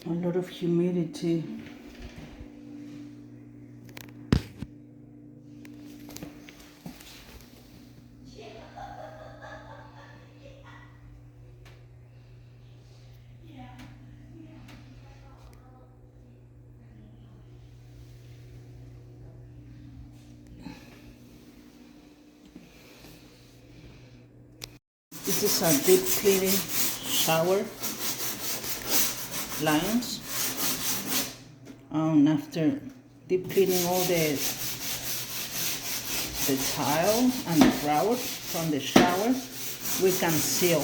A lot of humidity. This is a deep cleaning shower, Lions. After deep cleaning all the tile and the grout from the shower, we can seal.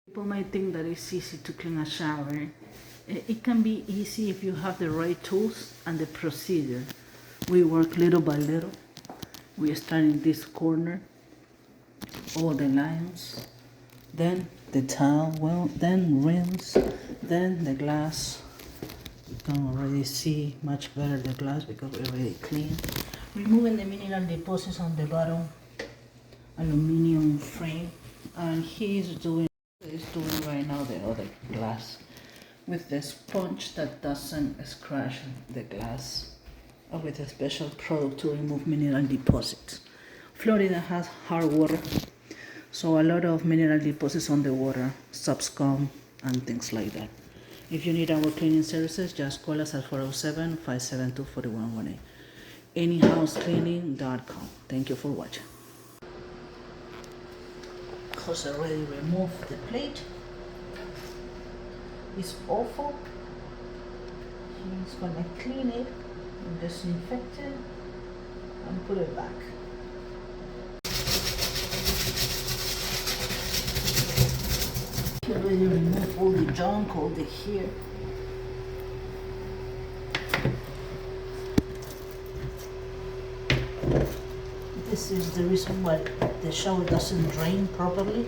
People might think that it's easy to clean a shower. It can be easy if you have the right tools and the procedure. We work little by little. We start in this corner, all the lines, then the towel, well, then rinse, then the glass. You can already see much better the glass because we already clean. Removing the mineral deposits on the bottom aluminum frame, and he's doing right now the other glass with the sponge that doesn't scratch the glass, or with a special product to remove mineral deposits. Florida has hard water, so a lot of mineral deposits on the water, subscum and things like that. If you need our cleaning services, just call us at 407-572-4118. anyhousecleaning.com. Thank you for watching. Jose already removed the plate. It's awful. He's gonna clean it and disinfect it and put it back. He already removed all the junk, all the hair. This is the reason why the shower doesn't drain properly,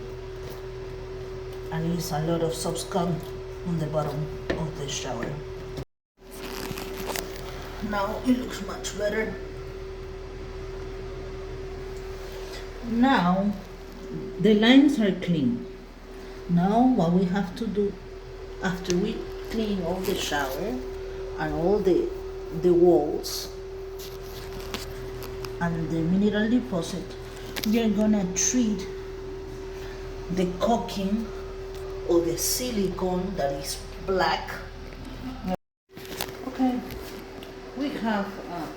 and it's a lot of subscum on the bottom of the shower. Now it looks much better. Now the lines are clean. Now what we have to do after we clean all the shower and all the walls and the mineral deposit, we are gonna treat the caulking or the silicone that is black. Okay, we have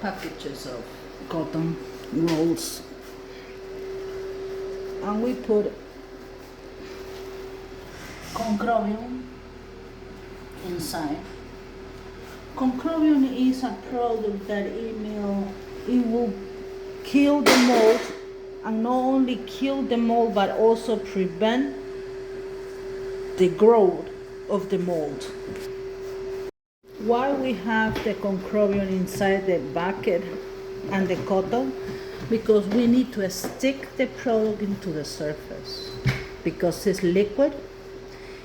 packages of cotton rolls, and we put concrobium inside. Concrobium is a product that it will kill the mold, and not only kill the mold but also prevent the growth of the mold. Why we have the concrobium inside the bucket and the cotton? Because we need to stick the product into the surface, because it's liquid.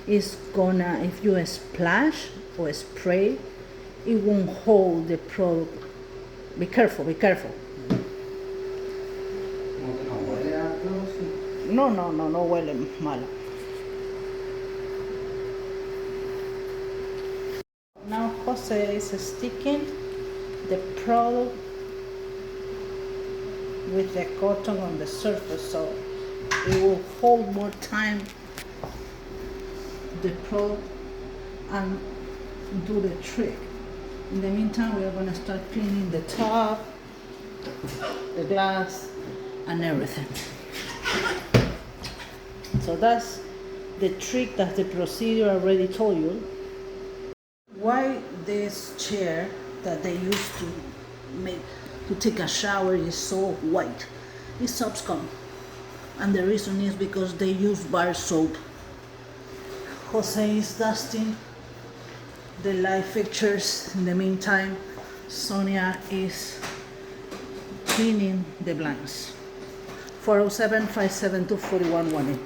It's gonna, if you splash or spray, it won't hold the product. Be careful, be careful. No huele malo. Now Jose is sticking the product with the cotton on the surface, so it will hold more time the product and do the trick. In the meantime, we are going to start cleaning the top, the glass, and everything. So that's the trick, that's the procedure I already told you. Why this chair that they used to make to take a shower is so white? It's subscum, and the reason is because they use bar soap. Jose is dusting the light fixtures. In the meantime, Sonia is cleaning the blinds. 407-572-4118.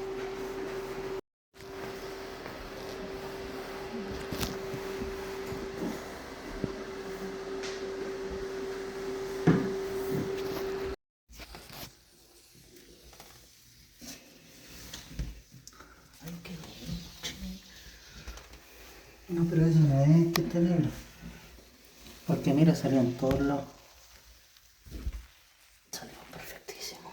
No, pero eso no hay que tenerlo. Porque mira, salió en todos lados. Salió perfectísimo.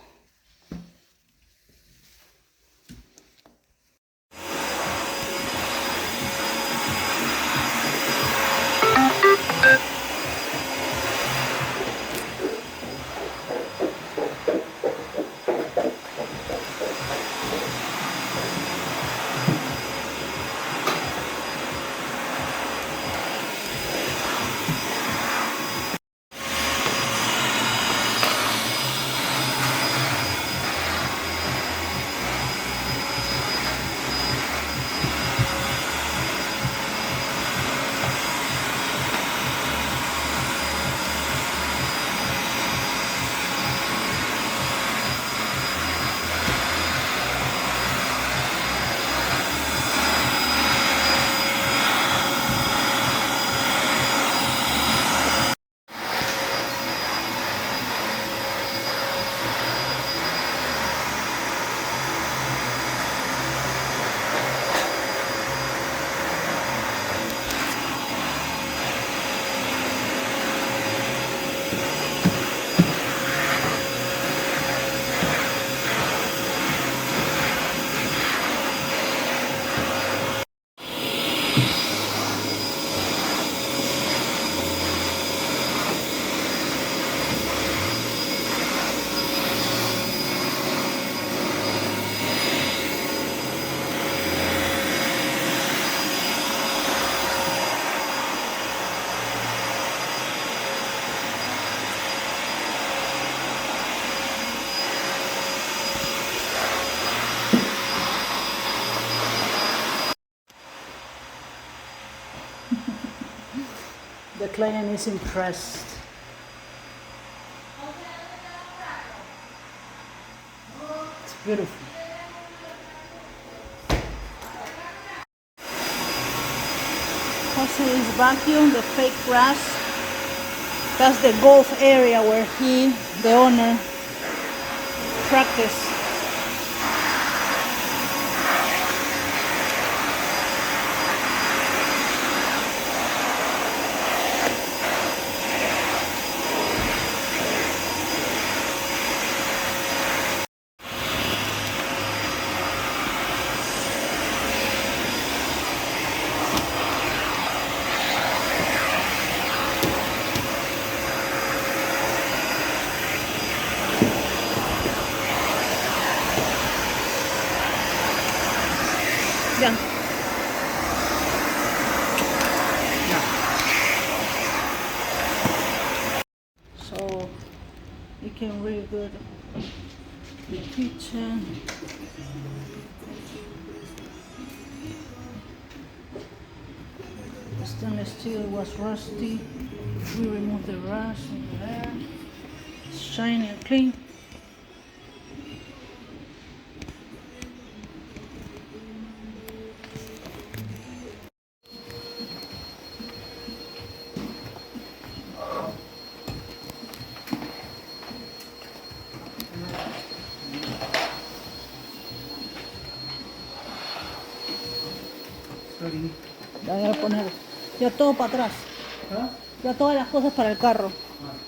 The client is impressed. It's beautiful. Jose is vacuuming the fake grass. That's the golf area where he, the owner, practice. Yeah. So you can really good the kitchen. The stainless steel was rusty. We removed the rust over there. It's shiny and clean. Sorry. Ya voy a poner ya todo para atrás. ¿Ah? Ya todas las cosas para el carro. Ah.